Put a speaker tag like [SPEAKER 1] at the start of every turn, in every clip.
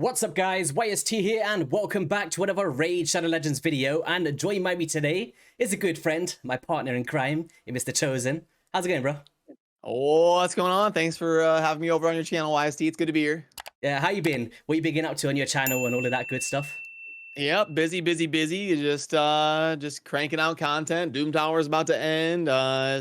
[SPEAKER 1] What's up guys, YST here and welcome back to another Raid Shadow Legends video, and joining me today is a good friend, my partner in crime, Mr. Chosen. How's it going, bro?
[SPEAKER 2] Oh, what's going on? Thanks for having me over on your channel, YST. It's good to be here.
[SPEAKER 1] Yeah, how you been? What you been getting up to on your channel and all of that good stuff?
[SPEAKER 2] Yep, busy. Just cranking out content. Doom Tower's about to end.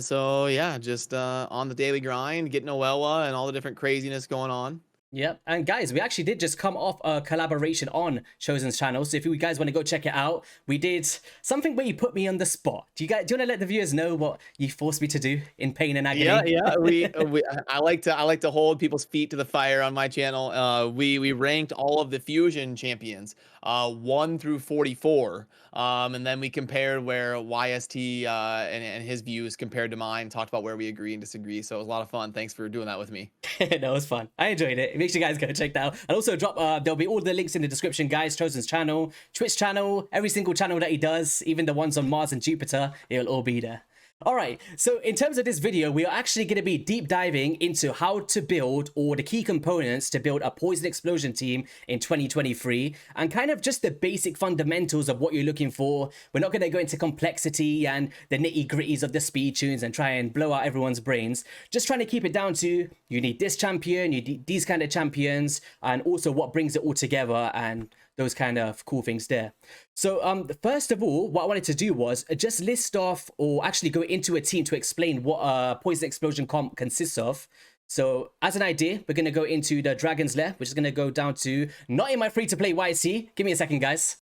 [SPEAKER 2] So yeah, just on the daily grind, getting Oella and all the different craziness going on.
[SPEAKER 1] Yep, and guys, we actually did just come off a collaboration on Chosen's channel, so if you guys want to go check it out, we did something where you put me on the spot. Do you want to let the viewers know what you forced me to do in pain and agony?
[SPEAKER 2] I like to hold people's feet to the fire on my channel. We ranked all of the fusion champions, 1 through 44, and then we compared where YST and his views compared to mine. Talked about where we agree and disagree. So it was a lot of fun. Thanks for doing that with me.
[SPEAKER 1] No, it was fun. I enjoyed it. Make sure you guys go check that out. And also drop, there'll be all the links in the description, guys. Chosen's channel, Twitch channel, every single channel that he does, even the ones on Mars and Jupiter, it'll all be there. All right, so in terms of this video, we are actually going to be deep diving into how to build or the key components to build a Poison Explosion team in 2023 and kind of just the basic fundamentals of what you're looking for. We're not going to go into complexity and the nitty gritties of the speed tunes and try and blow out everyone's brains. Just trying to keep it down to you need this champion, you need these kind of champions, and also what brings it all together and those kind of cool things there. So first of all, what I wanted to do was just list off or actually go into a team to explain what a Poison Explosion comp consists of. So as an idea, we're going to go into the Dragon's Lair, which is going to go down to not in my free-to-play YC. Give me a second, guys.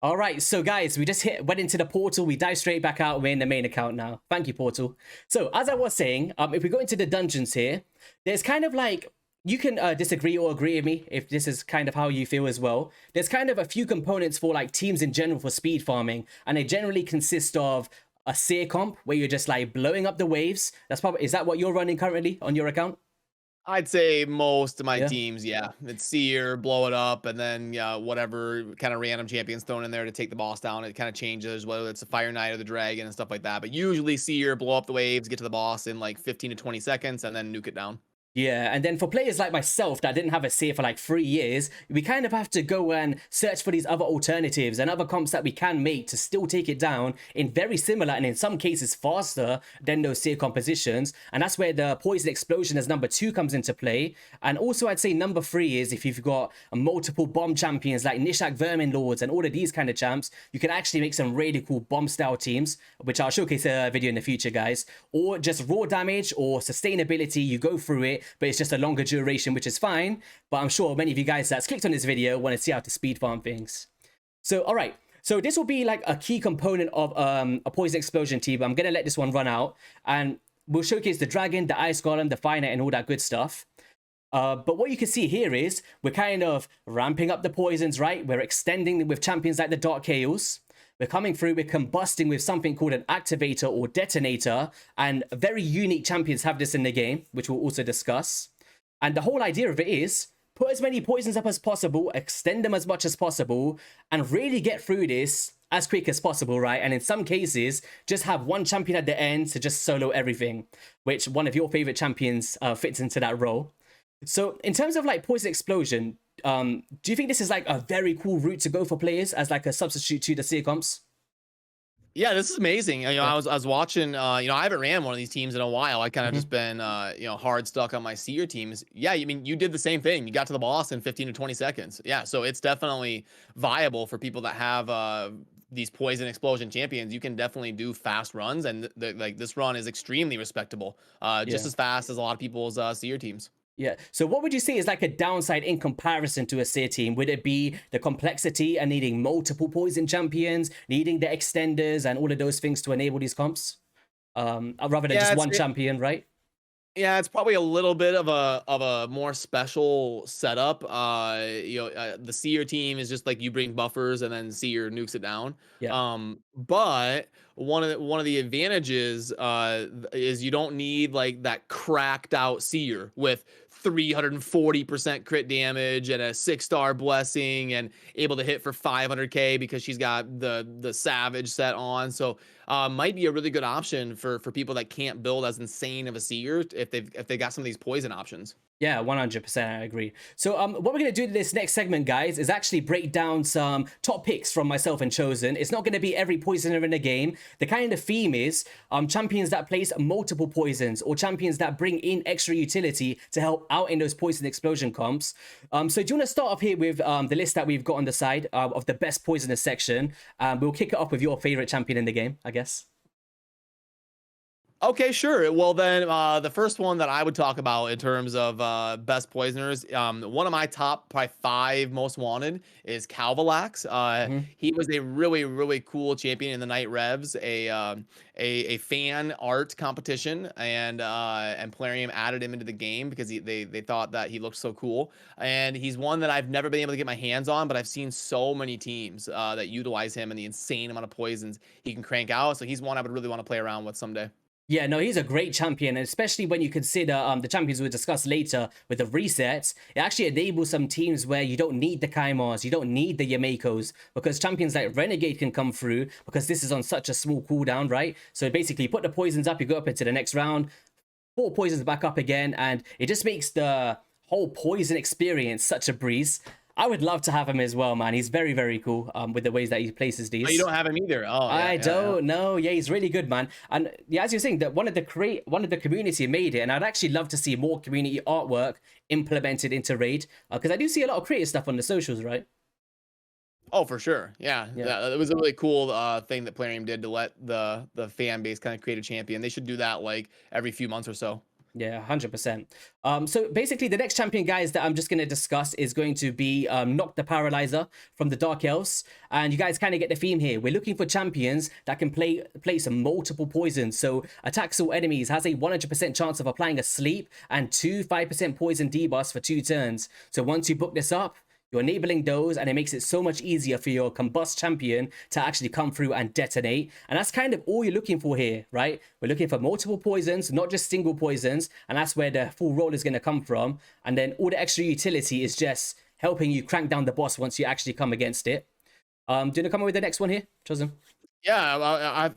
[SPEAKER 1] All right, so guys, we just went into the portal. We dive straight back out. We're in the main account now. Thank you, portal. So as I was saying, if we go into the dungeons here, there's kind of like, you can disagree or agree with me if this is kind of how you feel as well. There's kind of a few components for like teams in general for speed farming, and they generally consist of a seer comp where you're just like blowing up the waves. That's probably, is that what you're running currently on your account?
[SPEAKER 2] I'd say most of my teams, yeah. It's Seer, blow it up, and then whatever kind of random champions thrown in there to take the boss down. It kind of changes whether it's the Fire Knight or the Dragon and stuff like that. But usually Seer, blow up the waves, get to the boss in like 15 to 20 seconds, and then nuke it down.
[SPEAKER 1] Yeah, and then for players like myself that didn't have a seer for like 3 years, we kind of have to go and search for these other alternatives and other comps that we can make to still take it down in very similar and in some cases faster than those seer compositions. And that's where the Poison Explosion as number 2 comes into play. And also I'd say number 3 is if you've got multiple bomb champions like Nishak Vermin Lords and all of these kind of champs, you can actually make some really cool bomb style teams, which I'll showcase a video in the future, guys. Or just raw damage or sustainability, you go through it, but it's just a longer duration, which is fine. But I'm sure many of you guys that's clicked on this video want to see how to speed farm things. So, all right. So this will be like a key component of a Poison Explosion team. I'm going to let this one run out and we'll showcase the Dragon, the Ice Golem, the Fire Knight, and all that good stuff. But what you can see here is we're kind of ramping up the poisons, right? We're extending with champions like the Dark Chaos. We're coming through, we're combusting with something called an activator or detonator, and very unique champions have this in the game, which we'll also discuss. And the whole idea of it is put as many poisons up as possible, extend them as much as possible, and really get through this as quick as possible, right? And in some cases, just have one champion at the end to just solo everything, which one of your favorite champions fits into that role. So in terms of like Poison Explosion, do you think this is like a very cool route to go for players as like a substitute to the seer comps?
[SPEAKER 2] Yeah, this is amazing. I was watching. I haven't ran one of these teams in a while. I kind of just been hard stuck on my Seer teams. Yeah, I mean you did the same thing. You got to the boss in 15 to 20 seconds. Yeah, so it's definitely viable for people that have these Poison Explosion champions. You can definitely do fast runs, and like this run is extremely respectable. Just as fast as a lot of people's Seer teams.
[SPEAKER 1] Yeah. So what would you say is like a downside in comparison to a seer team? Would it be the complexity and needing multiple poison champions, needing the extenders and all of those things to enable these comps? Rather than just one champion, right?
[SPEAKER 2] Yeah, it's probably a little bit of a more special setup. The Seer team is just like you bring buffers and then Seer nukes it down.
[SPEAKER 1] Yeah.
[SPEAKER 2] But one of the advantages is you don't need like that cracked out Seer with 340% crit damage and a 6-star blessing and able to hit for 500k because she's got the Savage set on. So might be a really good option for people that can't build as insane of a Seer if they got some of these poison options.
[SPEAKER 1] Yeah, 100%, I agree. So what we're going to do in this next segment, guys, is actually break down some top picks from myself and Chosen. It's not going to be every poisoner in a game. The kind of theme is champions that place multiple poisons, or champions that bring in extra utility to help out in those poison explosion comps. So do you want to start off here with the list that we've got on the side of the best poisoners section? We'll kick it off with your favorite champion in the game, I guess.
[SPEAKER 2] Okay, sure. Well, then the first one that I would talk about in terms of best poisoners, one of my top probably 5 most wanted is Calvalax. He was a really, really cool champion in the Night Revs, a fan art competition, and Plarium added him into the game because they thought that he looked so cool. And he's one that I've never been able to get my hands on, but I've seen so many teams that utilize him and the insane amount of poisons he can crank out. So he's one I would really want to play around with someday.
[SPEAKER 1] Yeah, no, he's a great champion, and especially when you consider the champions we'll discuss later with the resets, it actually enables some teams where you don't need the Kaimars, you don't need the Yameikos, because champions like Renegade can come through, because this is on such a small cooldown, right? So basically, you put the poisons up, you go up into the next round, 4 poisons back up again, and it just makes the whole poison experience such a breeze. I would love to have him as well, man. He's very, very cool with the ways that he places these.
[SPEAKER 2] Oh, you don't have him either. Oh, yeah,
[SPEAKER 1] I don't know. Yeah, he's really good, man. And yeah, as you're saying, that one of the community made it, and I'd actually love to see more community artwork implemented into Raid, because I do see a lot of creative stuff on the socials, right?
[SPEAKER 2] Oh, for sure. Yeah. It was a really cool thing that Plarium did to let the fan base kind of create a champion. They should do that like every few months or so.
[SPEAKER 1] Yeah, 100%. So basically, the next champion, guys, that I'm just going to discuss is going to be Noct the Paralyzer from the Dark Elves. And you guys kind of get the theme here. We're looking for champions that can place multiple poisons. So attacks all enemies, has a 100% chance of applying a sleep and 5% poison debuffs for 2 turns. So once you book this up, you're enabling those, and it makes it so much easier for your combust champion to actually come through and detonate. And that's kind of all you're looking for here, right? We're looking for multiple poisons, not just single poisons, and that's where the full roll is going to come from. And then all the extra utility is just helping you crank down the boss once you actually come against it. Do you want to come up with the next one here, Chosen?
[SPEAKER 2] Yeah,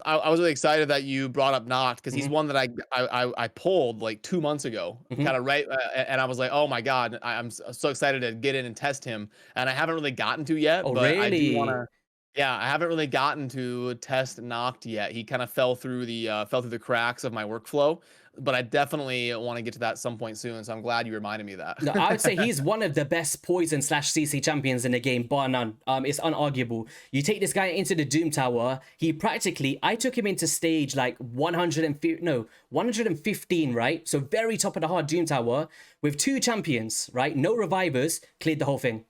[SPEAKER 2] I was really excited that you brought up Noct because he's one that I pulled like 2 months ago, kind of right, and I was like, oh my god, I'm so excited to get in and test him, and I haven't really gotten to yet,
[SPEAKER 1] Oh,
[SPEAKER 2] but I do
[SPEAKER 1] really?
[SPEAKER 2] want to. Yeah, I haven't really gotten to test Noct yet. He kind of fell through the cracks of my workflow, but I definitely want to get to that some point soon. So I'm glad you reminded me of that.
[SPEAKER 1] No, I would say he's one of the best poison / CC champions in the game, bar none. It's unarguable. You take this guy into the Doom Tower, I took him into stage like 115, right? So very top of the hard Doom Tower with 2 champions, right? No revivers, cleared the whole thing.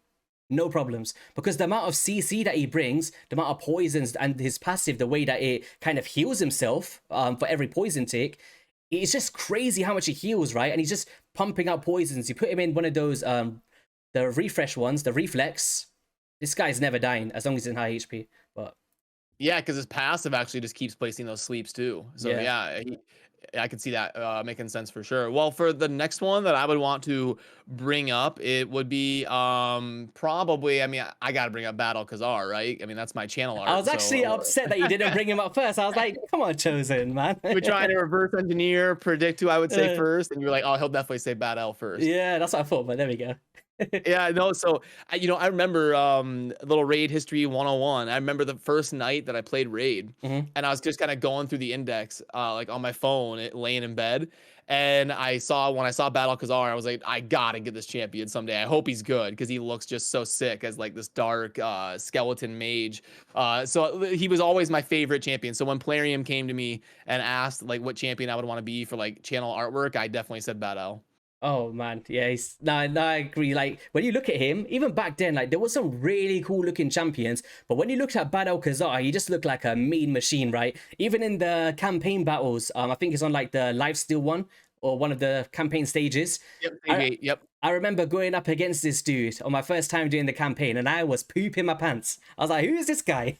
[SPEAKER 1] No problems, because the amount of CC that he brings, the amount of poisons, and his passive, the way that it kind of heals himself for every poison tick, it's just crazy how much he heals, right? And he's just pumping out poisons. You put him in one of those, the refresh ones, the reflex. This guy's never dying as long as he's in high HP. But
[SPEAKER 2] Yeah, because his passive actually just keeps placing those sleeps too. So yeah, I could see that making sense for sure. Well, for the next one that I would want to bring up, it would be probably. I mean, I got to bring up Battle Khazar, right? I mean, that's my channel art.
[SPEAKER 1] I was actually upset that you didn't bring him up first. I was like, come on, Chosen, man.
[SPEAKER 2] We're trying to reverse engineer, predict who I would say first, and you're like, oh, he'll definitely say Battle first.
[SPEAKER 1] Yeah, that's what I thought, but there we go.
[SPEAKER 2] Yeah, no, so I remember a little Raid history 101. I remember the first night that I played Raid, and I was just kind of going through the index like on my phone, laying in bed, and when I saw Battle Khazar, I was like, I gotta get this champion someday. I hope he's good because he looks just so sick as like this dark skeleton mage. So he was always my favorite champion. So when Plarium came to me and asked like what champion I would want to be for like channel artwork, I definitely said Battle.
[SPEAKER 1] Oh man, yeah, no, I agree. Like when you look at him, even back then, like there was some really cool looking champions, but when you looked at Battle Khazar, he just looked like a mean machine, right? Even in the campaign battles, I think it's on like the lifesteal one or one of the campaign stages.
[SPEAKER 2] Yep.
[SPEAKER 1] I remember going up against this dude on my first time doing the campaign, and I was pooping my pants. I was like, "Who is this guy?"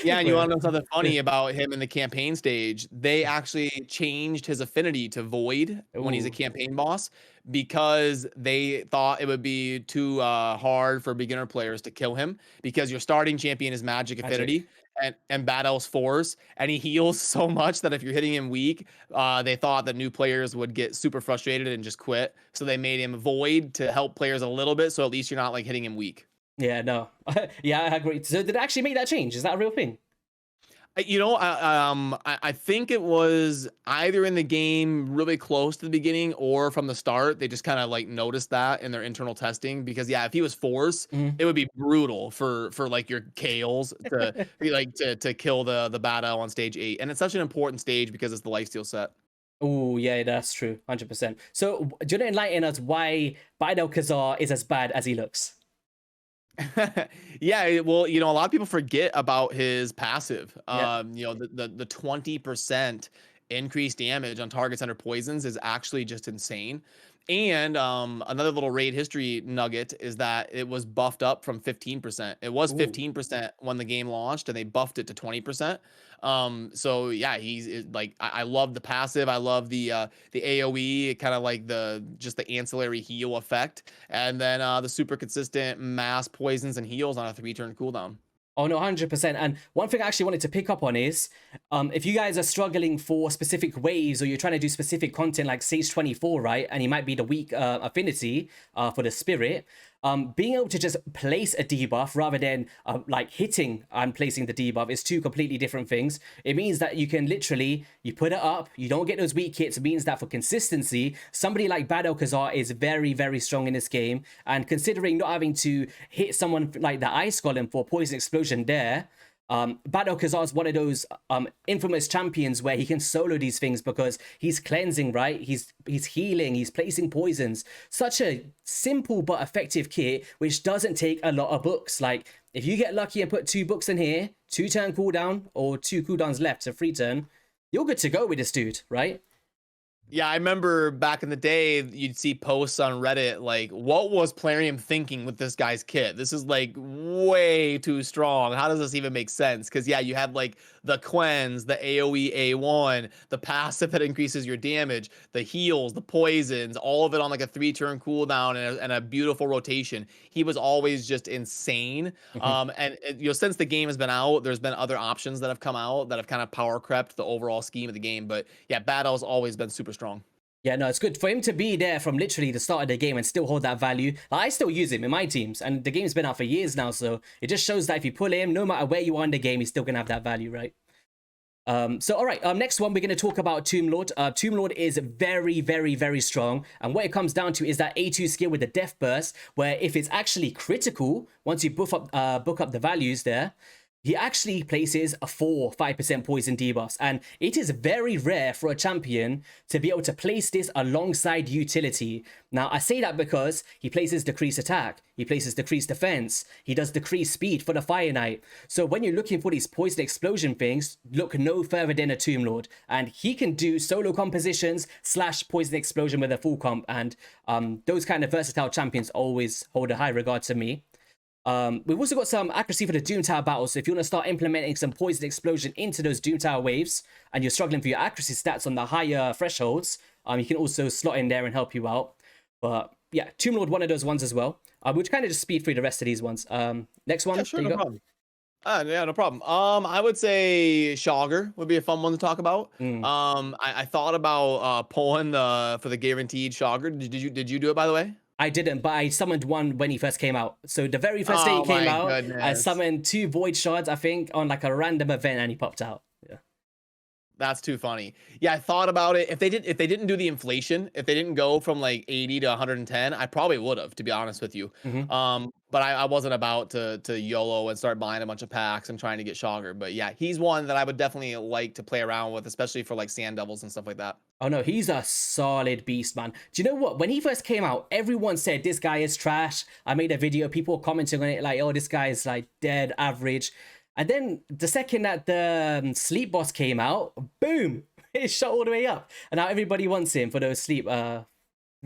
[SPEAKER 2] Yeah, and you want to know something funny about him in the campaign stage? They actually changed his affinity to Void when he's a campaign boss because they thought it would be too hard for beginner players to kill him because your starting champion is Magic affinity, and Bad Elves Force, and he heals so much that if you're hitting him weak, they thought that new players would get super frustrated and just quit. So they made him Void to help players a little bit, so at least you're not like hitting him weak.
[SPEAKER 1] Yeah, no. Yeah, I agree. So did it actually make that change? Is that a real thing?
[SPEAKER 2] I think it was either in the game really close to the beginning or from the start. They just kind of like noticed that in their internal testing because yeah, if he was Force, it would be brutal for like your Kales to be like to kill the Bad Owl on stage 8. And it's such an important stage because it's the lifesteal set.
[SPEAKER 1] Oh, yeah, that's true. 100%. So do you want to enlighten us why Bidel Kazar is as bad as he looks?
[SPEAKER 2] Yeah, well, a lot of people forget about his passive.
[SPEAKER 1] Yeah.
[SPEAKER 2] The 20% increased damage on targets under poisons is actually just insane. And another little raid history nugget is that it was buffed up from 15%. It was 15% when the game launched, and they buffed it to 20%. So yeah, like I love the passive. I love the AOE, kind of like just the ancillary heal effect, and then the super consistent mass poisons and heals on a 3-turn cooldown.
[SPEAKER 1] Oh, no, 100%. And one thing I actually wanted to pick up on is if you guys are struggling for specific waves or you're trying to do specific content like Sage 24, right? And he might be the weak affinity for the spirit. Being able to just place a debuff rather than like hitting and placing the debuff is two completely different things. It means that you can literally, you put it up, you don't get those weak hits. It means that for consistency, somebody like Bad Kazar is very, very strong in this game. And considering not having to hit someone like the Ice Golem for Poison Explosion there, Bad Kazar is one of those infamous champions where he can solo these things because he's cleansing, right? He's healing, he's placing poisons. Such a simple but effective kit, which doesn't take a lot of books. Like, if you get lucky and put 2 books in here, 2-turn cooldown, or 2 cooldowns left, so 3-turn, you're good to go with this dude, right?
[SPEAKER 2] Yeah, I remember back in the day, you'd see posts on Reddit like, what was Plarium thinking with this guy's kit? This is like way too strong. How does this even make sense? Because yeah, you had like the cleanse, the AoE A1, the passive that increases your damage, the heals, the poisons, all of it on like a 3-turn cooldown and a beautiful rotation. He was always just insane. And since the game has been out, there's been other options that have come out that have kind of power crept the overall scheme of the game. But yeah, Battle's always been super strong.
[SPEAKER 1] Yeah, no, it's good for him to be there from literally the start of the game and still hold that value. Like, I still use him in my teams, and the game's been out for years now, so it just shows that if you pull him, no matter where you are in the game, he's still gonna have that value, right? All right, next one, we're going to talk about Tomb Lord. Tomb Lord is very, very, very strong. And what it comes down to is that A2 skill with the Death Burst, where if it's actually critical, once you book up the values there, he actually places a 4-5% poison debuffs, and it is very rare for a champion to be able to place this alongside utility. Now, I say that because he places decreased attack, he places decreased defense, he does decreased speed for the Fire Knight. So when you're looking for these poison explosion things, look no further than a Tomb Lord, and he can do solo compositions / poison explosion with a full comp, and those kind of versatile champions always hold a high regard to me. We've also got some accuracy for the Doom Tower battles, so if you want to start implementing some poison explosion into those Doom Tower waves, and you're struggling for your accuracy stats on the higher thresholds, you can also slot in there and help you out. But yeah, Tomb Lord, one of those ones as well. We'll kind of just speed through the rest of these ones. Next one,
[SPEAKER 2] yeah, sure, no problem. Yeah, no problem. I would say Shogger would be a fun one to talk about. I thought about pulling for the guaranteed Shogger. Did you do it, by the way?
[SPEAKER 1] I didn't, but I summoned one when he first came out. So the very first day he came out, I summoned 2 Void Shards, I think, on like a random event, and he popped out. Yeah.
[SPEAKER 2] That's too funny. Yeah, I thought about it. If they didn't do the inflation, if they didn't go from like 80 to 110, I probably would have, to be honest with you. But I wasn't about to YOLO and start buying a bunch of packs and trying to get Shogger. But yeah, he's one that I would definitely like to play around with, especially for like Sand Devils and stuff like that.
[SPEAKER 1] Oh no, he's a solid beast, man. Do you know what? When he first came out, everyone said this guy is trash. I made a video, people were commenting on it like, oh, this guy is like dead average. And then the second that the sleep boss came out, boom, it shot all the way up. And now everybody wants him for those sleep, I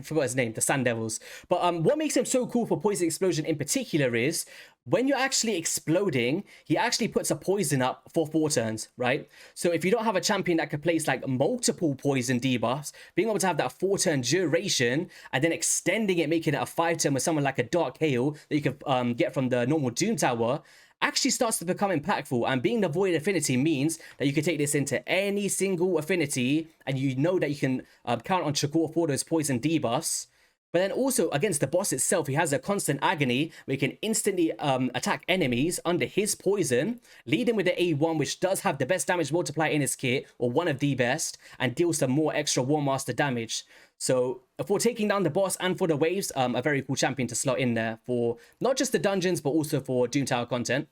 [SPEAKER 1] forgot his name, the Sand Devils. But what makes him so cool for Poison Explosion in particular is when you're actually exploding, he actually puts a poison up for 4 turns, right? So if you don't have a champion that can place like multiple poison debuffs, being able to have that 4-turn duration and then extending it, making it a 5-turn with someone like a Dark Hail that you could get from the normal Doom Tower, actually starts to become impactful. And being the void affinity means that you can take this into any single affinity, and you know that you can count on Chagor for those poison debuffs. But then also against the boss itself, he has a constant agony where he can instantly attack enemies under his poison, leading with the A1, which does have the best damage multiplier in his kit, or one of the best, and deals some more extra War Master damage. So for taking down the boss and for the waves, a very cool champion to slot in there for not just the dungeons, but also for Doom Tower content.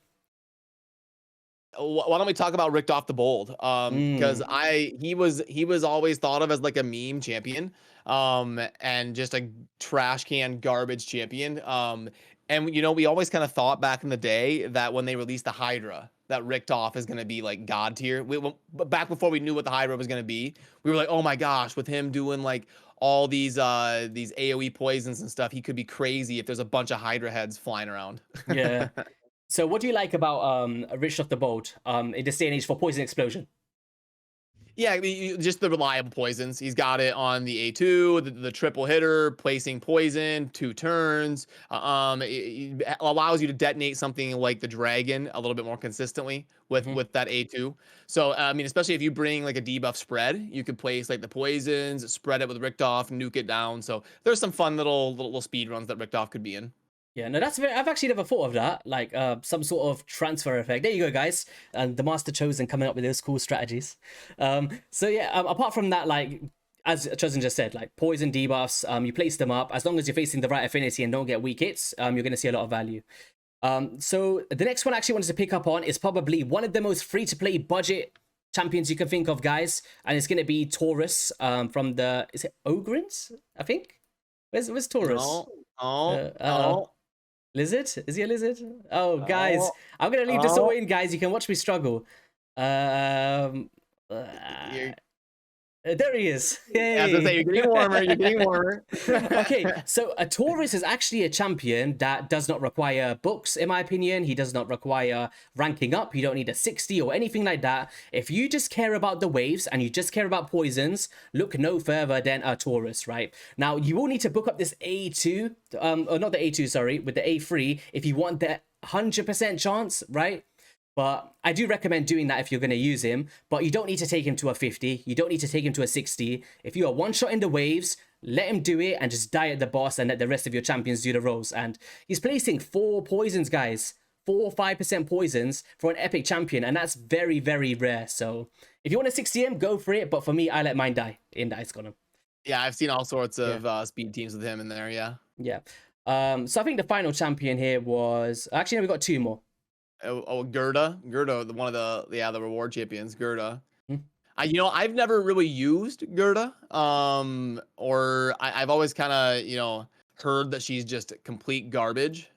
[SPEAKER 2] Why don't we talk about Richtof the Bold? Because he was always thought of as like a meme champion, and just a trash can garbage champion. And you know, we always kind of thought back in the day that when they released the Hydra, that Richtof is going to be like god tier. But back before we knew what the Hydra was going to be, we were like, oh my gosh, with him doing like all these AoE poisons and stuff, he could be crazy if there's a bunch of Hydra heads flying around.
[SPEAKER 1] Yeah. So what do you like about Richtof the Bold in this day and age for Poison Explosion?
[SPEAKER 2] Yeah, I mean, just the reliable poisons. He's got it on the A2, the triple hitter, placing poison, 2 turns. It allows you to detonate something like the dragon a little bit more consistently with that A2. So, I mean, especially if you bring like a debuff spread, you could place like the poisons, spread it with Richtof, nuke it down. So there's some fun little speed runs that Richtof could be in.
[SPEAKER 1] Yeah, no, that's very. I've actually never thought of that, like some sort of transfer effect. There you go, guys, and the Master Chosen coming up with those cool strategies. So yeah, apart from that, like as Chosen just said, like poison debuffs, you place them up as long as you're facing the right affinity and don't get weak hits. You're going to see a lot of value. So the next one I actually wanted to pick up on is probably one of the most free-to-play budget champions you can think of, guys, and it's going to be Taurus from the is it Ogrins? I think. Where's Taurus?
[SPEAKER 2] Oh.
[SPEAKER 1] Lizard? Is he a lizard? Oh, guys, I'm gonna leave this all in, guys. You can watch me struggle. There he is. Yay.
[SPEAKER 2] Yeah, I was gonna say, you're getting warmer. You're getting warmer.
[SPEAKER 1] Okay, so a Taurus is actually a champion that does not require books, in my opinion. He does not require ranking up. You don't need a 60 or anything like that. If you just care about the waves and you just care about poisons, look no further than a Taurus, right? Now, you will need to book up this A2, or not the A2, sorry, with the A3 if you want that 100% chance, right? But I do recommend doing that if you're going to use him. But you don't need to take him to a 50. You don't need to take him to a 60. If you are one shot in the waves, let him do it and just die at the boss and let the rest of your champions do the rolls. And he's placing 4 poisons, guys. 4 or 5% poisons for an epic champion. And that's very, very rare. So if you want a 60 him, go for it. But for me, I let mine die in the Ice Golem.
[SPEAKER 2] Yeah, I've seen all sorts of speed teams with him in there, yeah.
[SPEAKER 1] Yeah. So I think the final champion here was... Actually, no, we got 2 more.
[SPEAKER 2] Gerda, one of the reward champions, Gerda. You know, I've never really used Gerda, or I've always kind of heard that she's just complete garbage.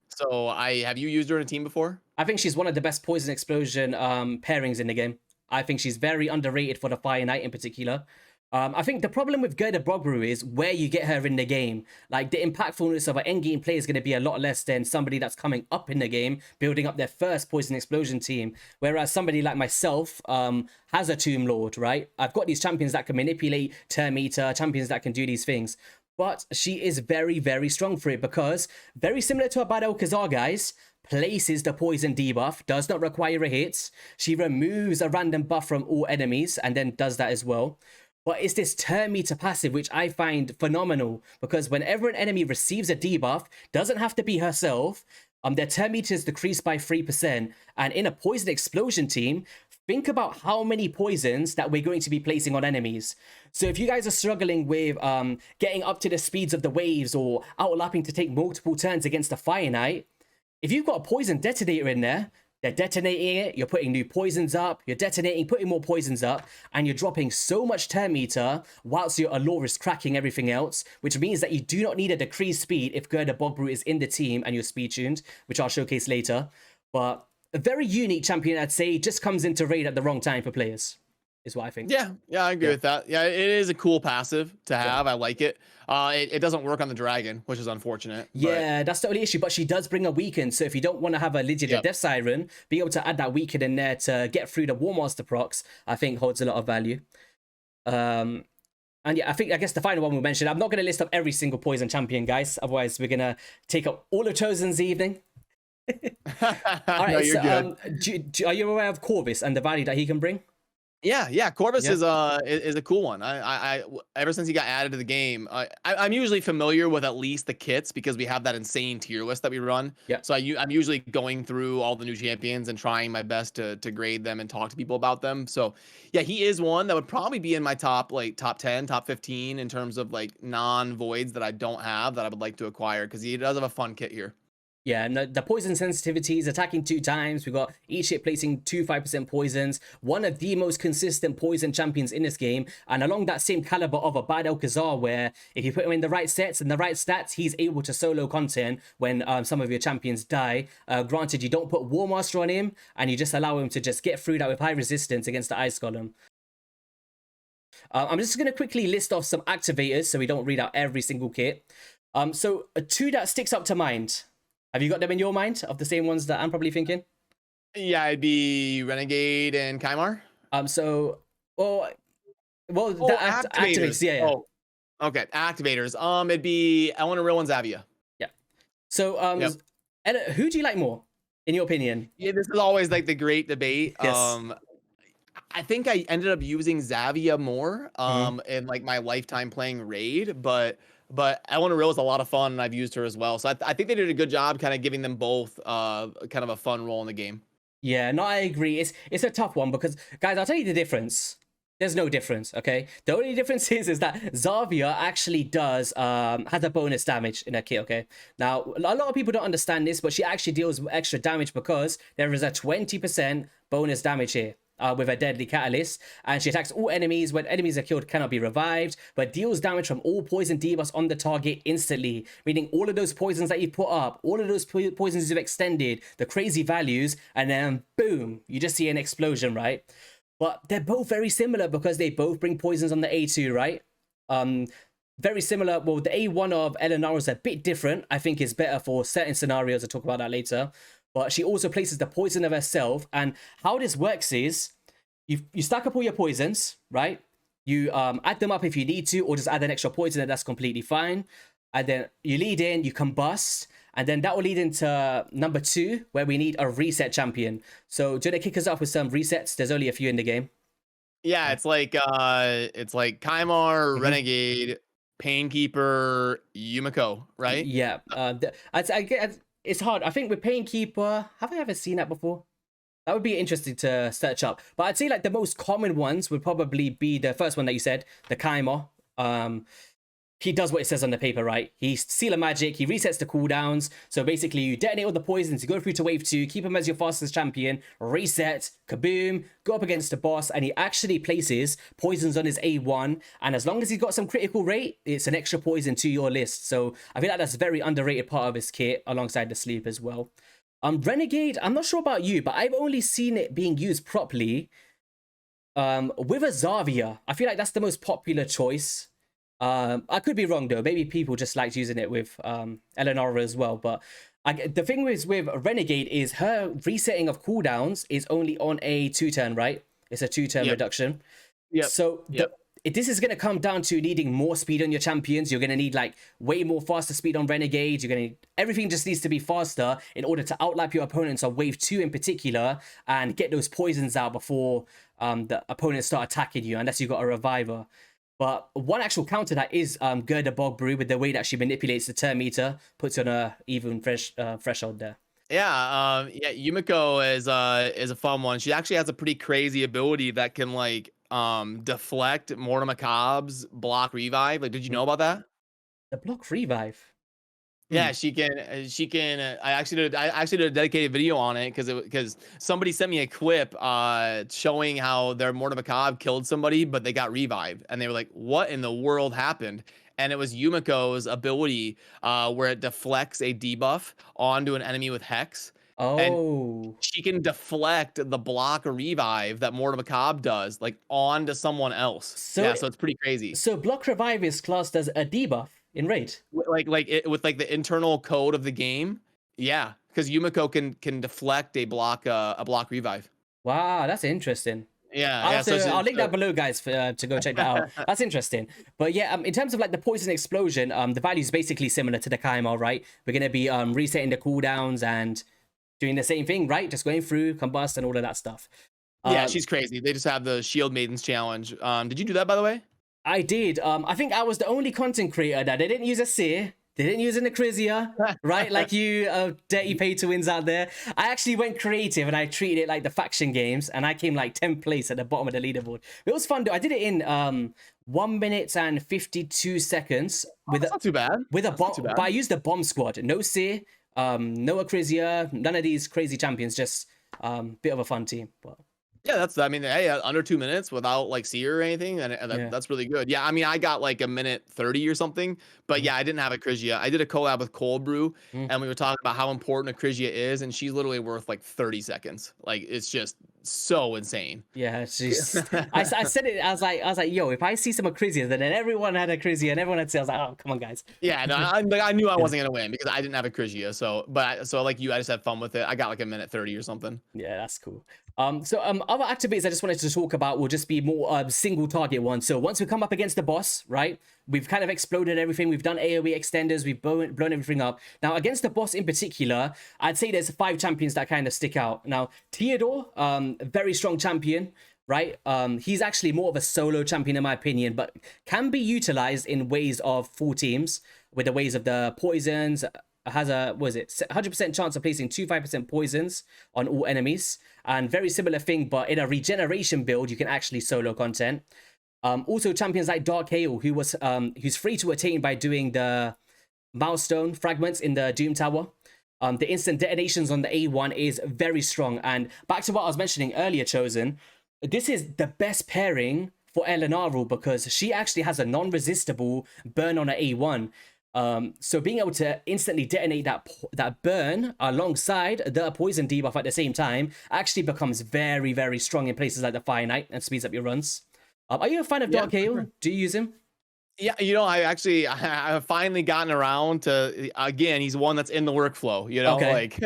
[SPEAKER 2] So have you used her in a team before?
[SPEAKER 1] I think she's one of the best Poison Explosion pairings in the game. I think she's very underrated for the Fire Knight in particular. I think the problem with Gerda Bogbrew is where you get her in the game. Like, the impactfulness of an endgame play is going to be a lot less than somebody that's coming up in the game, building up their first Poison Explosion team. Whereas somebody like myself has a Tomb Lord, right? I've got these champions that can manipulate turn meter, champions that can do these things. But she is very, very strong for it because, very similar to a Bad Alcazar, guys, places the poison debuff, does not require a hit. She removes a random buff from all enemies and then does that as well. But it's this turn meter passive, which I find phenomenal, because whenever an enemy receives a debuff, doesn't have to be herself, their turn meter is decreased by 3%. And in a Poison Explosion team, think about how many poisons that we're going to be placing on enemies. So if you guys are struggling with getting up to the speeds of the waves or outlapping to take multiple turns against a Fire Knight, if you've got a Poison Detonator in there, they're detonating it, you're putting new poisons up, you're detonating, putting more poisons up, and you're dropping so much turn meter whilst your Allure is cracking everything else, which means that you do not need a decreased speed if Gerda Bogbrew is in the team and you're speed tuned, which I'll showcase later. But a very unique champion, I'd say, just comes into raid at the wrong time for players, is what I think.
[SPEAKER 2] Yeah, I agree with that. Yeah, it is a cool passive to have. I like it. It doesn't work on the dragon, which is unfortunate.
[SPEAKER 1] Yeah, that's the only issue, but she does bring a weaken, so if you don't want to have a legit Death Siren, being able to add that weaken in there to get through the War Master procs, I think holds a lot of value. And yeah, I guess the final one we'll mention, I'm not going to list up every single poison champion, guys, otherwise we're going to take up all of Chosen's evening. All
[SPEAKER 2] No,
[SPEAKER 1] right,
[SPEAKER 2] you're
[SPEAKER 1] so
[SPEAKER 2] good.
[SPEAKER 1] are you aware of Corvus and the value that he can bring?
[SPEAKER 2] Yeah, Corvus
[SPEAKER 1] Yeah.
[SPEAKER 2] is a cool one. Ever since he got added to the game, I'm usually familiar with at least the kits because we have that insane tier list that we run.
[SPEAKER 1] Yeah.
[SPEAKER 2] So I'm usually going through all the new champions and trying my best to grade them and talk to people about them. So yeah, he is one that would probably be in my top 10, top 15 in terms of like non voids that I don't have that I would like to acquire because he does have a fun kit here.
[SPEAKER 1] Yeah, and the poison sensitivities, attacking 2 times. We've got each hit placing 5% poisons. One of the most consistent poison champions in this game. And along that same caliber of a Bad Alcazar, where if you put him in the right sets and the right stats, he's able to solo content when some of your champions die. Granted, you don't put War Master on him, and you just allow him to just get through that with high resistance against the Ice Golem. I'm just going to quickly list off some activators so we don't read out every single kit. So two that sticks up to mind. Have you got them in your mind of the same ones that I'm probably thinking?
[SPEAKER 2] Yeah, it'd be Renegade and Kymar.
[SPEAKER 1] So, well,
[SPEAKER 2] Oh,
[SPEAKER 1] the
[SPEAKER 2] activators.
[SPEAKER 1] activates, yeah.
[SPEAKER 2] Oh, okay. Activators. It'd be Eleanor Rill and Zavia.
[SPEAKER 1] Yeah. So,
[SPEAKER 2] Yep.
[SPEAKER 1] Ella, who do you like more, in your opinion?
[SPEAKER 2] Yeah, this is always like the great debate.
[SPEAKER 1] Yes.
[SPEAKER 2] I think I ended up using Zavia more
[SPEAKER 1] Mhm.
[SPEAKER 2] in like my lifetime playing Raid, but Eleanor Rill is a lot of fun and I've used her as well. So I think they did a good job kind of giving them both kind of a fun role in the game.
[SPEAKER 1] Yeah, no, I agree. It's a tough one because, guys, I'll tell you the difference. There's no difference, okay? The only difference is that Zavia actually does has a bonus damage in her kit, okay? Now, a lot of people don't understand this, but she actually deals with extra damage because there is a 20% bonus damage here. With a deadly catalyst, and she attacks all enemies. When enemies are killed, cannot be revived, but deals damage from all poison debuffs on the target instantly. Meaning all of those poisons that you put up, all of those poisons you've extended, the crazy values, and then boom, you just see an explosion, right? But they're both very similar because they both bring poisons on the A2, right? Very similar. Well, the A1 of Eleanor is a bit different. I think is better for certain scenarios. I'll talk about that later. But she also places the poison of herself. And how this works is you stack up all your poisons, right? You add them up if you need to, or just add an extra poison, and that's completely fine. And then you lead in, you combust, and then that will lead into number 2, where we need a reset champion. So do they kick us off with some resets? There's only a few in the game.
[SPEAKER 2] Yeah, it's like Kymar, Renegade, Painkeeper, Yumiko, right?
[SPEAKER 1] Yeah, I get it's hard. I think with Painkeeper, have I ever seen that before? That would be interesting to search up. But I'd say like the most common ones would probably be the first one that you said, the Kymar. He does what it says on the paper, right? He seal a magic, he resets the cooldowns. So basically, you detonate all the poisons, you go through to wave 2, keep him as your fastest champion, reset, kaboom, go up against the boss, and he actually places poisons on his A1. And as long as he's got some critical rate, it's an extra poison to your list. So I feel like that's a very underrated part of his kit alongside the sleep as well. Renegade, I'm not sure about you, but I've only seen it being used properly with a Zavia. I feel like that's the most popular choice. I could be wrong though. Maybe people just liked using it with Eleonora as well. But the thing with Renegade is her resetting of cooldowns is only on a 2-turn, right? It's a 2-turn reduction.
[SPEAKER 2] Yep.
[SPEAKER 1] So this is going to come down to needing more speed on your champions. You're going to need like way more faster speed on Renegade. You're going to everything just needs to be faster in order to outlap your opponents on wave 2 in particular and get those poisons out before the opponents start attacking you, unless you've got a reviver. But one actual counter that is Gerda Bogbrew, with the way that she manipulates the turn meter, puts on a even threshold there.
[SPEAKER 2] Yeah, Yumiko is a fun one. She actually has a pretty crazy ability that can like deflect Mortal Macabre's block revive. Like, did you know about that?
[SPEAKER 1] The block revive.
[SPEAKER 2] Yeah, she can. I actually did a dedicated video on it because somebody sent me a clip showing how their Mortal Macabre killed somebody, but they got revived, and they were like, "What in the world happened?" And it was Yumiko's ability where it deflects a debuff onto an enemy with Hex.
[SPEAKER 1] Oh.
[SPEAKER 2] And she can deflect the block or revive that Mortal Macabre does, like onto someone else. So it's pretty crazy.
[SPEAKER 1] So block revive is classed as a debuff in Raid.
[SPEAKER 2] Like it with like the internal code of the game. Yeah, because Yumiko can deflect a block revive.
[SPEAKER 1] Wow, that's interesting.
[SPEAKER 2] Yeah,
[SPEAKER 1] I'll link that below, guys, to go check that out. That's interesting. But yeah, in terms of like the poison explosion, the value is basically similar to the Kymar, right? We're gonna be resetting the cooldowns and doing the same thing, right? Just going through, combust, and all of that stuff.
[SPEAKER 2] Yeah, she's crazy. They just have the Shield Maidens challenge. Did you do that, by the way?
[SPEAKER 1] I did. I think I was the only content creator that they didn't use a seer. They didn't use an Acrizia, right? Like you dirty pay to wins out there. I actually went creative and I treated it like the faction games, and I came like 10th place at the bottom of the leaderboard. It was fun though. I did it in 1 minute and 52 seconds with
[SPEAKER 2] That's not too bad.
[SPEAKER 1] With a bomb, but I used the bomb squad. No seer, no Acrizia, none of these crazy champions. Just bit of a fun team. But
[SPEAKER 2] yeah, I mean, hey, under 2 minutes without like seer or anything, and that's really good. Yeah, I mean, I got like 1:30 or something, but yeah, I didn't have Acrizia. I did a collab with Cold Brew, and we were talking about how important Acrizia is, and she's literally worth like 30 seconds. Like, it's just so insane.
[SPEAKER 1] Yeah, she's. I said it. I was like, yo, if I see some Acrizia, then everyone had Acrizia and everyone had. I was like, oh, come on, guys.
[SPEAKER 2] Yeah, no, I knew I wasn't gonna win because I didn't have Acrizia. So like you, I just had fun with it. I got like 1:30 or something.
[SPEAKER 1] Yeah, that's cool. Other activities I just wanted to talk about will just be more single target ones. So once we come up against the boss, right, we've kind of exploded everything. We've done AoE extenders. We've blown everything up. Now against the boss in particular, I'd say there's 5 champions that kind of stick out. Now Theodore, a very strong champion, right? He's actually more of a solo champion in my opinion, but can be utilized in ways of full teams with the ways of the poisons. Has a 100% chance of placing 25% poisons on all enemies, and very similar thing, but in a regeneration build you can actually solo content. Also champions like Dark Hail, who's free to attain by doing the milestone fragments in the Doom Tower. The instant detonations on the A1 is very strong, and back to what I was mentioning earlier, Chosen, this is the best pairing for Elenaru because she actually has a non-resistible burn on an A1. So being able to instantly detonate that burn alongside the poison debuff at the same time actually becomes very, very strong in places like the Fire Knight and speeds up your runs. Are you a fan of Dark Hail? Do you use him?
[SPEAKER 2] Yeah, you know, I've finally gotten around to, again, he's one that's in the workflow, you know, like,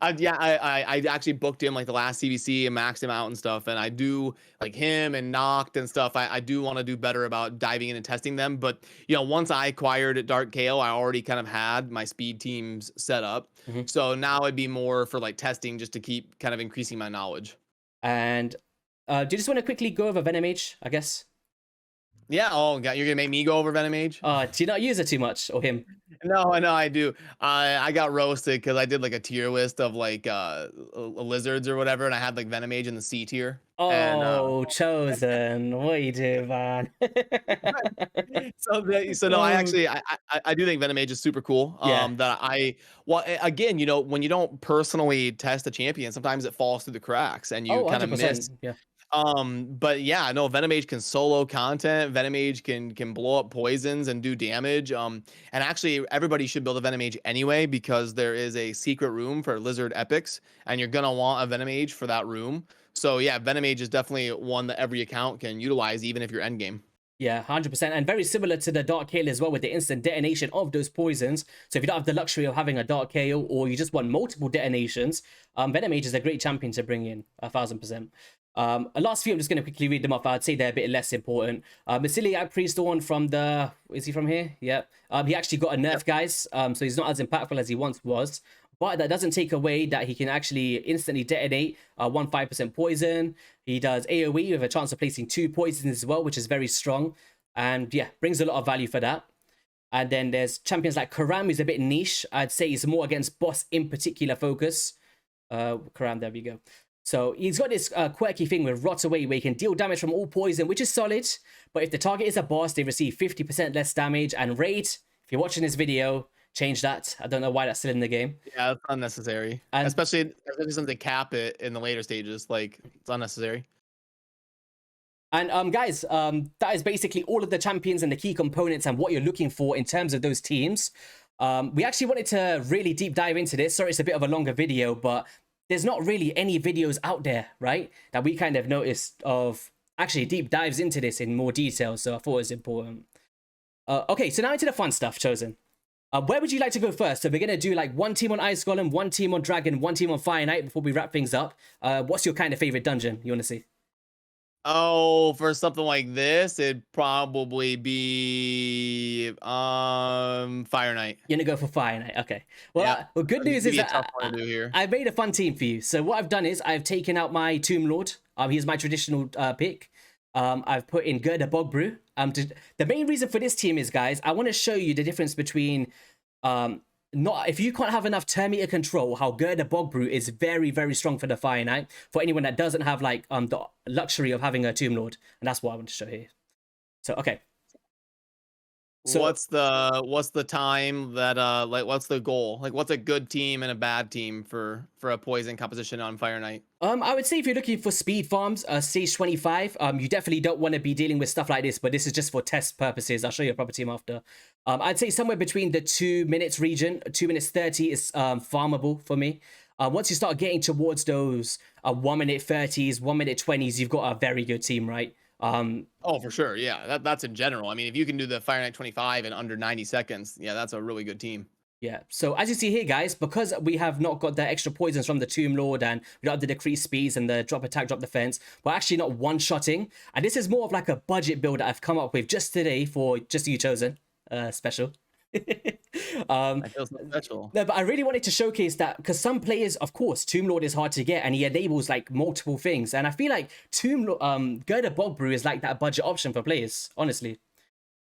[SPEAKER 2] I actually booked him like the last CVC and maxed him out and stuff. And I do like him and Noct and stuff. I do want to do better about diving in and testing them. But, you know, once I acquired Dark Kayle, I already kind of had my speed teams set up. So now it'd be more for like testing just to keep kind of increasing my knowledge.
[SPEAKER 1] And do you just want to quickly go over Venomage, I guess?
[SPEAKER 2] Yeah. Oh, God, you're gonna make me go over Venomage?
[SPEAKER 1] Do you not use it too much, or him?
[SPEAKER 2] No, I do. I got roasted because I did like a tier list of like lizards or whatever, and I had like Venomage in the C tier.
[SPEAKER 1] Oh,
[SPEAKER 2] and,
[SPEAKER 1] Chosen, what you do, man?
[SPEAKER 2] so no, I do think Venomage is super cool. Again, you know, when you don't personally test a champion, sometimes it falls through the cracks, and you kind of miss.
[SPEAKER 1] Yeah.
[SPEAKER 2] But yeah, no, Venomage can solo content. Venomage can blow up poisons and do damage. And actually everybody should build a Venomage anyway, because there is a secret room for lizard epics, and you're gonna want a Venomage for that room. So yeah, Venomage is definitely one that every account can utilize, even if you're endgame.
[SPEAKER 1] Yeah, 100%. And very similar to the Dark Kayle as well, with the instant detonation of those poisons. So if you don't have the luxury of having a Dark Kayle, or you just want multiple detonations, Venomage is a great champion to bring in, 1000%. Last few, I'm just going to quickly read them off. I'd say they're a bit less important. Basiliac Priestthorn from the... Is he from here? Yeah. He actually got a nerf, guys. So he's not as impactful as he once was. But that doesn't take away that he can actually instantly detonate 1-5% poison. He does AoE with a chance of placing 2 poisons as well, which is very strong. And yeah, brings a lot of value for that. And then there's champions like Karam, who's a bit niche. I'd say he's more against boss in particular focus. Karam, there we go. So he's got this quirky thing with Rot Away, where he can deal damage from all poison, which is solid. But if the target is a boss, they receive 50% less damage. And Raid, if you're watching this video, change that. I don't know why that's still in the game.
[SPEAKER 2] Yeah, it's unnecessary. And especially since they cap it in the later stages. Like, it's unnecessary.
[SPEAKER 1] And guys, that is basically all of the champions and the key components and what you're looking for in terms of those teams. We actually wanted to really deep dive into this. Sorry, it's a bit of a longer video, but there's not really any videos out there, right, that we kind of noticed of actually deep dives into this in more detail. So I thought it was important. Okay, so now into the fun stuff, Chosen. Where would you like to go first? So we're going to do like one team on Ice Golem, one team on Dragon, one team on Fire Knight before we wrap things up. What's your kind of favorite dungeon you want to see?
[SPEAKER 2] Oh, for something like this, it'd probably be Fire Knight.
[SPEAKER 1] You're gonna go for Fire Knight. Okay. Well,
[SPEAKER 2] Yeah.
[SPEAKER 1] good
[SPEAKER 2] It'd
[SPEAKER 1] news is
[SPEAKER 2] be a
[SPEAKER 1] that
[SPEAKER 2] tough one to do here.
[SPEAKER 1] I made a fun team for you. So what I've done is I've taken out my Tomb Lord. He's my traditional pick. I've put in Gerda Bogbrew. The main reason for this team is, guys, I want to show you the difference between not if you can't have enough turn meter control, how Gerda Bogbrew is very, very strong for the Fire Knight, for anyone that doesn't have like the luxury of having a Tomb Lord. And that's what I want to show here. So okay. So
[SPEAKER 2] what's the time that like what's the goal? Like what's a good team and a bad team for a poison composition on Fire Knight?
[SPEAKER 1] I would say if you're looking for speed farms, stage 25, you definitely don't want to be dealing with stuff like this, but this is just for test purposes. I'll show you a proper team after. I'd say somewhere between the 2 minutes region, 2 minutes 30 is farmable for me. Once you start getting towards those 1 minute 30s, 1 minute 20s, you've got a very good team, right?
[SPEAKER 2] Oh, for sure. Yeah, that's in general. I mean, if you can do the Fire Knight 25 in under 90 seconds, yeah, that's a really good team.
[SPEAKER 1] Yeah, so as you see here, guys, because we have not got the extra poisons from the Tomb Lord and we don't have the decreased speeds and the drop attack, drop defense, we're actually not one-shotting. And this is more of like a budget build that I've come up with just today for just you chosen special.
[SPEAKER 2] I feel so special.
[SPEAKER 1] No, but I really wanted to showcase that because some players, of course, Tomb Lord is hard to get and he enables like multiple things. And I feel like Gerda Bogbrew is like that budget option for players, honestly.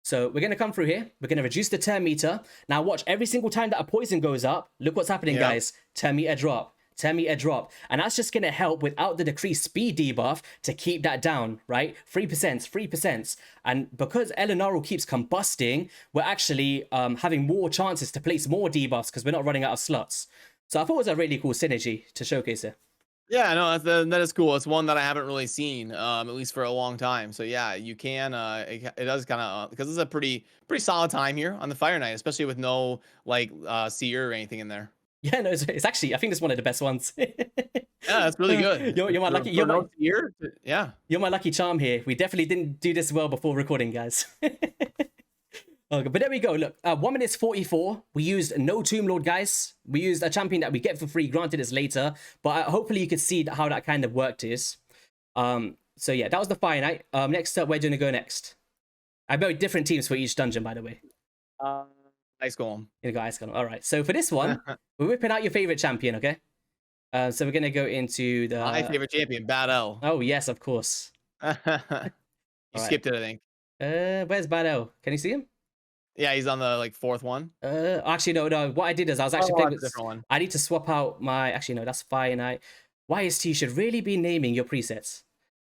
[SPEAKER 1] So we're going to come through here. We're going to reduce the turn meter. Now watch, every single time that a poison goes up, look what's happening, guys. Turn meter drop. Turn meter drop. And that's just going to help without the decreased speed debuff to keep that down, right? 3%, 3%. And because Eleanor keeps combusting, we're actually having more chances to place more debuffs because we're not running out of slots. So I thought it was a really cool synergy to showcase here.
[SPEAKER 2] Yeah, no, that is cool. It's one that I haven't really seen, at least for a long time. So yeah, you can. It does kind of because it's a pretty solid time here on the Fire Knight, especially with no like seer or anything in there.
[SPEAKER 1] Yeah, no, it's actually, I think it's one of the best ones.
[SPEAKER 2] Yeah, that's really good.
[SPEAKER 1] You're my lucky.
[SPEAKER 2] Yeah.
[SPEAKER 1] You're my lucky charm here. We definitely didn't do this well before recording, guys. Okay, but there we go. Look, 1 minute 44. We used no Tomb Lord, guys. We used a champion that we get for free. Granted, it's later, but hopefully you could see how that kind of worked is. So yeah, that was the Fire Knight. Next up, where do you want to go next? I built different teams for each dungeon, by the way.
[SPEAKER 2] Ice Golem.
[SPEAKER 1] You're gonna go Ice Golem. All right. So for this one, we're whipping out your favorite champion, okay? So we're gonna go into the
[SPEAKER 2] My favorite champion, Bad L.
[SPEAKER 1] Oh yes, of course.
[SPEAKER 2] You skipped it, I think.
[SPEAKER 1] Where's Bad L? Can you see him?
[SPEAKER 2] Yeah, he's on the like 4th one.
[SPEAKER 1] Actually no. What I did is I was actually
[SPEAKER 2] playing
[SPEAKER 1] playing with
[SPEAKER 2] a different one.
[SPEAKER 1] I need to swap out my. Actually no, that's Fire Knight. YST should really be naming your presets.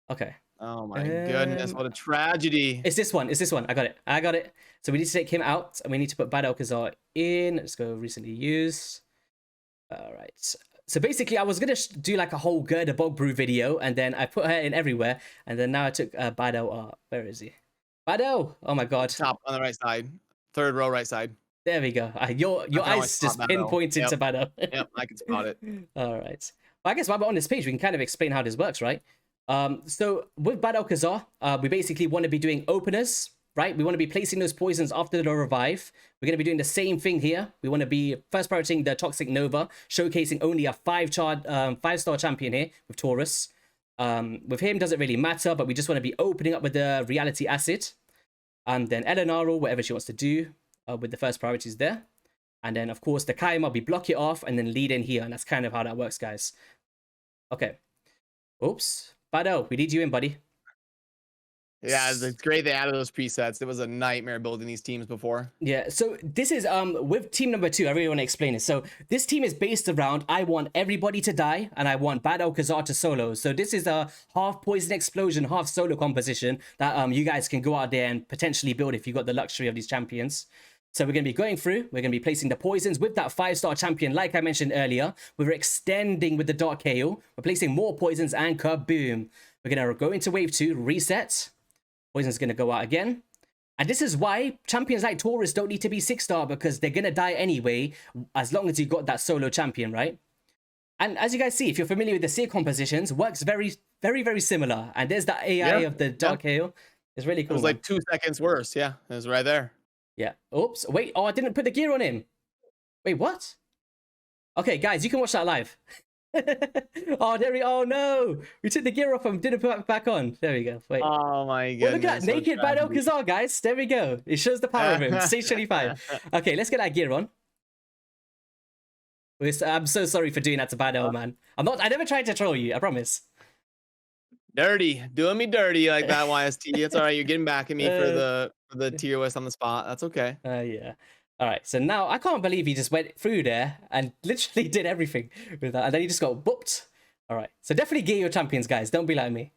[SPEAKER 1] Okay.
[SPEAKER 2] Oh my goodness, what a tragedy.
[SPEAKER 1] It's this one. It's this one. I got it. So we need to take him out and we need to put Bad Alcazar in. Let's go recently used. All right. So basically, I was going to do like a whole Gerda Bogbrew video and then I put her in everywhere. And then now I took Badel. Where is he? Badel. Oh my God.
[SPEAKER 2] Top on the right side. 3rd row, right side.
[SPEAKER 1] There we go. Your eyes just pinpointed to Badel.
[SPEAKER 2] Yep, I can spot it.
[SPEAKER 1] All right. Well, I guess while we're on this page, we can kind of explain how this works, right? So with Bad Alcazar, we basically want to be doing openers, right? We want to be placing those poisons after the revive. We're going to be doing the same thing here. We want to be first prioritizing the Toxic Nova, showcasing only a 5-star champion here with Taurus. With him, doesn't really matter, but we just want to be opening up with the Reality Acid. And then Eleanor, whatever she wants to do with the first priorities there. And then, of course, the Kaima, we block it off and then lead in here. And that's kind of how that works, guys. Okay. Oops. Bado, we need you in, buddy.
[SPEAKER 2] Yeah, it's great they added those presets. It was a nightmare building these teams before.
[SPEAKER 1] Yeah, so this is with team number 2. I really want to explain it. So this team is based around I want everybody to die and I want Bad Alcazar to solo. So this is a half poison explosion, half solo composition that you guys can go out there and potentially build if you've got the luxury of these champions. So we're going to be going through, we're going to be placing the poisons with that 5-star champion, like I mentioned earlier. We're extending with the Dark Hail. We're placing more poisons and kaboom. We're going to go into wave 2, reset. Poison's going to go out again. And this is why champions like Taurus don't need to be 6-star because they're going to die anyway, as long as you got that solo champion, right? And as you guys see, if you're familiar with the seer compositions, works very, very, very similar. And there's that AI of the Dark Hail. It's really cool.
[SPEAKER 2] It was like 2 seconds worse. Yeah, it was right there.
[SPEAKER 1] Yeah. Oops. Wait. Oh, I didn't put the gear on him. Wait, what? Okay, guys, you can watch that live. Oh, there we. Oh no, we took the gear off and didn't put it back on. There we go. Wait.
[SPEAKER 2] Oh my
[SPEAKER 1] Oh, look at that
[SPEAKER 2] goodness. What a
[SPEAKER 1] naked Bad
[SPEAKER 2] tragedy.
[SPEAKER 1] Kazar, guys. There we go. It shows the power of him. Stage 25. Okay, let's get that gear on. I'm so sorry for doing that to Bad L, man. I never tried to troll you. I promise.
[SPEAKER 2] Dirty, doing me dirty like that, YST. It's all right. You're getting back at me for the tier list on the spot. That's okay.
[SPEAKER 1] Yeah. All right. So now I can't believe he just went through there and literally did everything with that, and then he just got booped. All right. So definitely gear your champions, guys. Don't be like me.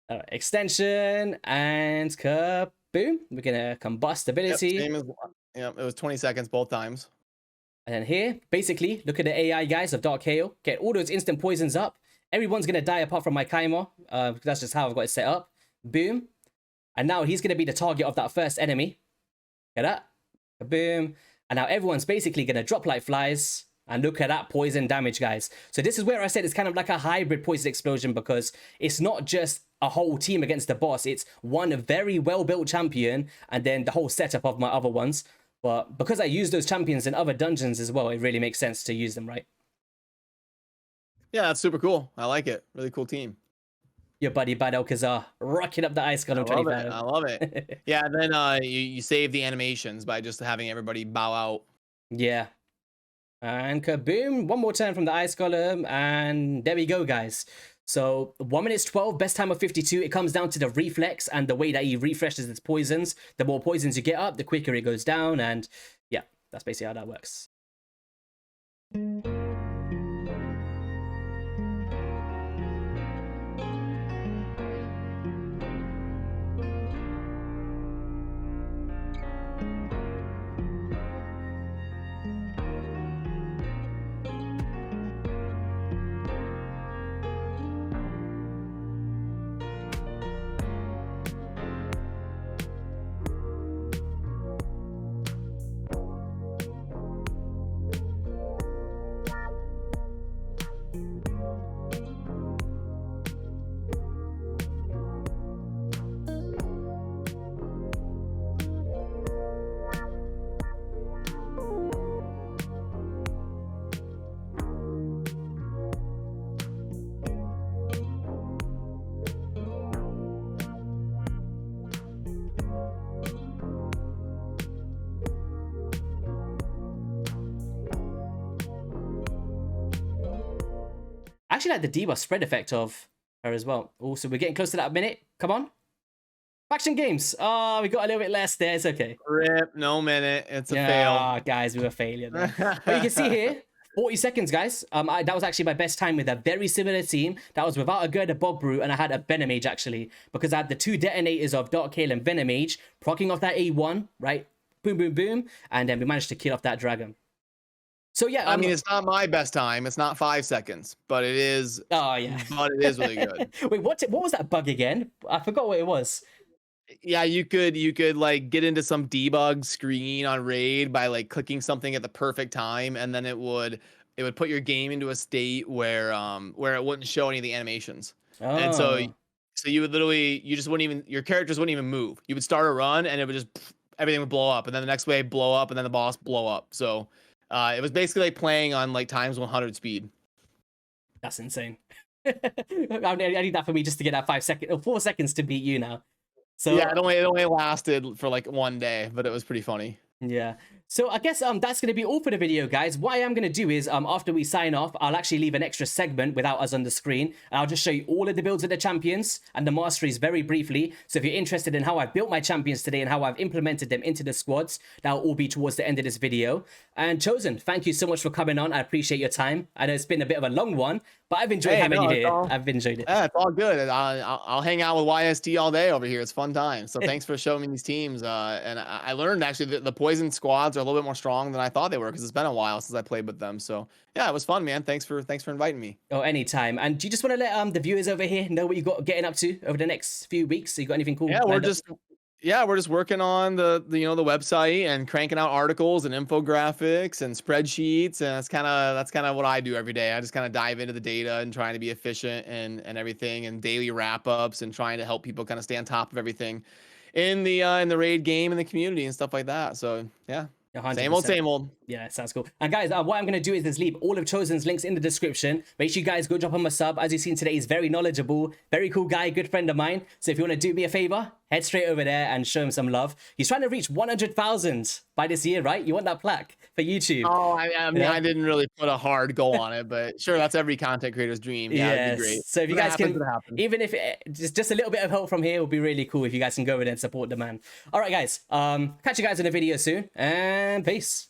[SPEAKER 1] All right. Extension and kaboom. We're gonna combust ability.
[SPEAKER 2] Yep, same as, it was 20 seconds both times.
[SPEAKER 1] And then here, basically, look at the AI guys of Dark Hail. Get all those instant poisons up. Everyone's going to die apart from my Kaima. That's just how I've got it set up. Boom. And now he's going to be the target of that first enemy. Get that? Boom. And now everyone's basically going to drop like flies. And look at that poison damage, guys. So this is where I said it's kind of like a hybrid poison explosion, because it's not just a whole team against the boss. It's one very well-built champion and then the whole setup of my other ones. But because I use those champions in other dungeons as well, it really makes sense to use them, right?
[SPEAKER 2] Yeah, that's super cool. I like it. Really cool team.
[SPEAKER 1] Your buddy Bad Kazar rocking up the ice gun on 25.
[SPEAKER 2] I love it. Yeah, and then you save the animations by just having everybody bow out.
[SPEAKER 1] Yeah. And kaboom, one more turn from the ice golem, and there we go, guys. So 1 minute 12, best time of 52. It comes down to the reflex and the way that he refreshes its poisons. The more poisons you get up, the quicker it goes down, and yeah, that's basically how that works. I actually like the debuff spread effect of her as well. Also, we're getting close to that minute. Come on. Faction games. Oh, we got a little bit less there. It's okay.
[SPEAKER 2] Rip, no minute. It's a fail.
[SPEAKER 1] Guys, we were a failure there. But you can see here, 40 seconds, guys. That was actually my best time with a very similar team. That was without a Gerda Bob Brew, and I had a Venomage, actually, because I had the 2 detonators of Dark Hail and Venomage, proccing off that A1, right? Boom, boom, boom. And then we managed to kill off that dragon. So yeah,
[SPEAKER 2] I mean, it's not my best time. It's not 5 seconds, but it is.
[SPEAKER 1] Oh yeah,
[SPEAKER 2] but it is really good.
[SPEAKER 1] Wait, what was that bug again? I forgot what it was.
[SPEAKER 2] Yeah, you could like get into some debug screen on Raid by like clicking something at the perfect time, and then it would put your game into a state where it wouldn't show any of the animations.
[SPEAKER 1] Oh.
[SPEAKER 2] And so you would literally, you just wouldn't even, your characters wouldn't even move. You would start a run and it would just, everything would blow up, and then the next wave blow up, and then the boss blow up. So it was basically like playing on like times 100 speed.
[SPEAKER 1] That's insane. I need that for me just to get that 4 seconds to beat you now. So
[SPEAKER 2] yeah, it only lasted for like 1 day, but it was pretty funny.
[SPEAKER 1] Yeah. So I guess that's going to be all for the video, guys. What I am going to do is after we sign off, I'll actually leave an extra segment without us on the screen. And I'll just show you all of the builds of the champions and the masteries very briefly. So if you're interested in how I built my champions today and how I've implemented them into the squads, that'll all be towards the end of this video. And Chosen, thank you so much for coming on. I appreciate your time. I know it's been a bit of a long one, but I've enjoyed having you here. I've enjoyed it.
[SPEAKER 2] Yeah, it's all good. I'll hang out with YST all day over here. It's fun time. So thanks for showing me these teams. And I learned actually the poison squads are a little bit more strong than I thought they were, because it's been a while since I played with them. So yeah, it was fun, man. Thanks for inviting me.
[SPEAKER 1] Oh, anytime. And do you just want to let the viewers over here know what you got getting up to over the next few weeks? So you got anything cool?
[SPEAKER 2] Yeah, we're just working on the website and cranking out articles and infographics and spreadsheets, and that's kind of what I do every day. I just kind of dive into the data and trying to be efficient and everything, and daily wrap ups and trying to help people kind of stay on top of everything in the raid game and the community and stuff like that. So yeah,
[SPEAKER 1] 100%.
[SPEAKER 2] Same old, same old.
[SPEAKER 1] Yeah, sounds cool. And guys, what I'm going to do is just leave all of Chosen's links in the description. Make sure you guys go drop him a sub. As you've seen today, he's very knowledgeable, very cool guy, good friend of mine. So if you want to do me a favor, head straight over there and show him some love. He's trying to reach 100,000 by this year, right? You want that plaque for YouTube.
[SPEAKER 2] Oh, I mean, I didn't really put a hard goal on it, but sure, that's every content creator's dream. Yeah, that'd be great.
[SPEAKER 1] So if you
[SPEAKER 2] When it
[SPEAKER 1] guys
[SPEAKER 2] happens,
[SPEAKER 1] can,
[SPEAKER 2] it happens.
[SPEAKER 1] even if just a little bit of help from here will be really cool if you guys can go over there and support the man. All right, guys. Catch you guys in a video soon, and peace.